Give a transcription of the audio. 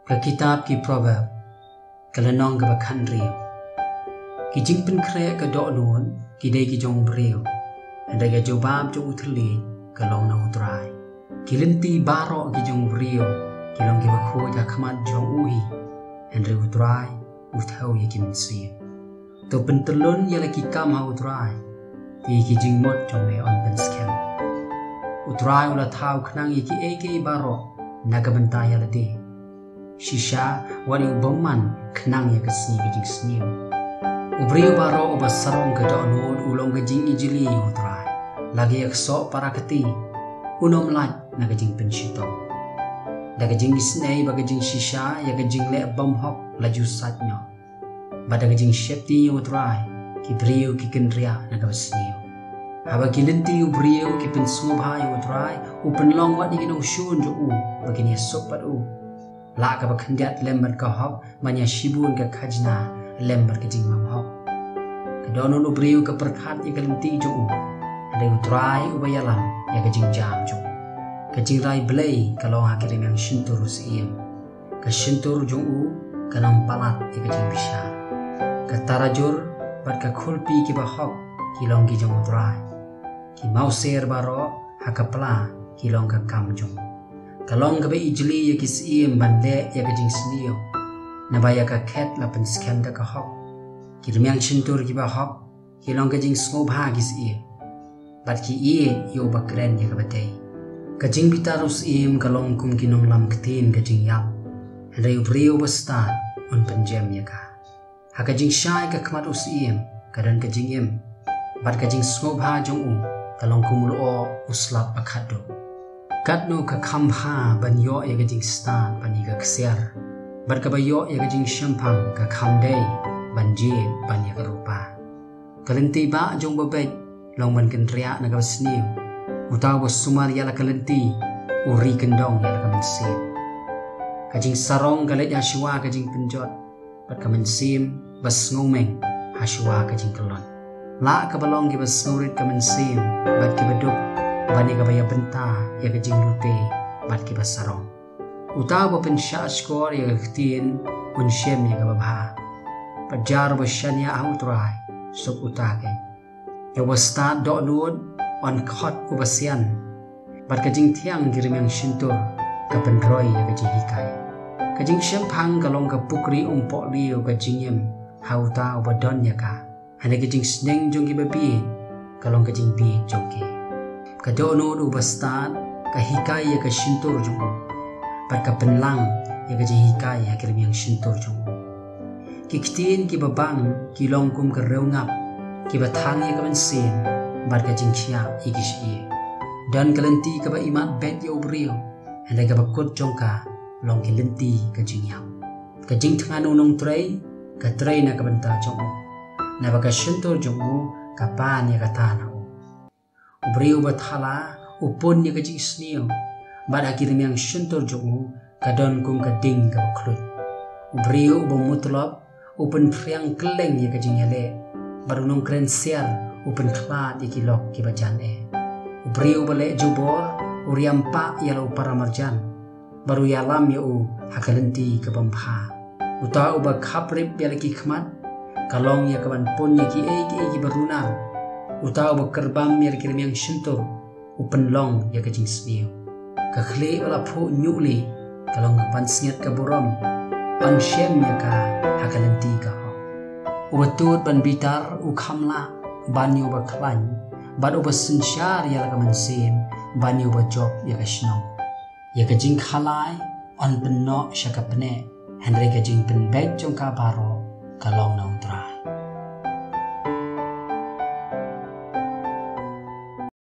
Ke kitab ki proverb kelenong ke bakan rio ki jing pen kre ke dok nuon ki dei ki jong brio anda ke jobab jong utli ke long na utrai ki lenti baro ki jong brio ki long ki bakho ja khamat jong uhi anda utrai uthau ye ki mensi to pentelun ya la ki kam ha utrai ki jing mot jong me on pen skem utrai ula thau khnang ye ki eke baro naga benta ya la de Shisha wani ubaman kenang ya kesni gejing sniu. Ubrio baro uba sarong ke donod ulong gejing ijili utrai. Lagi yak sok para keti unom lat na gejing pensyito. Da gejing isnei ba gejing shisha ya gejing le bam hok laju satnyo. Bada gejing syepti utrai ki brio ki kendria na gabsniu. Haba ki lenti ubrio ki pensubha utrai upen long wat ni ginong shun jo u bagini sopat u. La ka bakhandiat lembar ka hok manya shibun ka khajna lembar ka jing mam hok ka donon ubriu ka perkhat ya kalenti jo u ade utrai ubayalam ya ka jing jam jo ka jing rai blai ka long hakirim yang shintur siem ka shintur jo u ka nam palat ya ka jing bisha ka tarajur bat ka khulpi ki ba hok ki long ki jong utrai ki mauser baro hakapla ki long ka kam jo kalong ka ba ijli ya kis iem bande ya ka jing snio na ba ya ka khet la pen skem ka hok ki rmiang chintur ki ba hok ki long ka jing smo bha kis iem bat ki ie yo ba kren ya ka ba dei ka jing bitarus iem kalong kum ki nom lam ktin ka jing yap re ubrio ba stat on pen jem ya ka ha ka jing shai ka khmat us iem ka dan ka jing iem bat ka jing smo bha jong u kalong kum lo uslap akhado Katno ka khamha ban yo ya gajing stan bani ka kser bar ka bayo ya gajing shampang ka khamdei ban je ban ya rupa kalenti ba jong babet long ban kendria na ka sniu utaw was sumar ya la kalenti uri kendong ya la ka mensim kajing sarong galet ya shwa kajing penjot bar ka mensim bas ngomeng hashwa kajing kelon la ka balong ki bas ngurit ka mensim bat ki beduk bani ka baya benta ya ka jing rute bat ki basarong utaw ba pensha skor ya ktin un shem ya ka babha pajar ba shanya utrai sok utake ya wasta do nuod on khot ubasian bat ka jing thiang girim yang shintur ka pendroi ya ka jing hikai ka jing shem phang ka long ka pukri umpo liu ka jingem hauta ba don ya ka hane ka jing sneng jong ki babi ka long ka jing bi joki ka dono du bastat ka hikai ya ka shintur jumu par ka penlang ya ka hikai ya kirim yang shintur jumu ki ktin ki babang ki longkum ka reungap ki bathang ya ka bensin bar ka jingkhia igish ie dan kalenti ka ba imat bet ya ubrio anda ka bakut jongka long ki lenti ka jingyam ka jing thanganu nong trei ka trei na ka benta jumu na ba ka shintur jumu ka pan ya ka tana Ubrio bathala upon ya kajing snio bad akirim yang shintur jomu kadon kum kading ka baklut ubrio ubumutlab upen priang keleng ya kajing yale barunong kren siar upen klat ya kilok ki bajan ubrio bale jubor uriampa ya lo para marjan baru yalam ya u hakalenti ka bampha uta uba khaprip ya laki khmat kalong ya kaban pon ya ki eki barunar utaw bekerbam ya kirim yang shintur upen long ya kajing sniu ka khle wala phu nyuli kalong pan sniat ka buram pan shem ya ka hakalenti ka ho ubetut ban bitar u khamla banyu ba khlan ban uba sunshar ya la ka mansim banyu ba job ya ka shnong ya kajing khalai on penno shakapne henry kajing pen bek jong ka baro kalong na utrai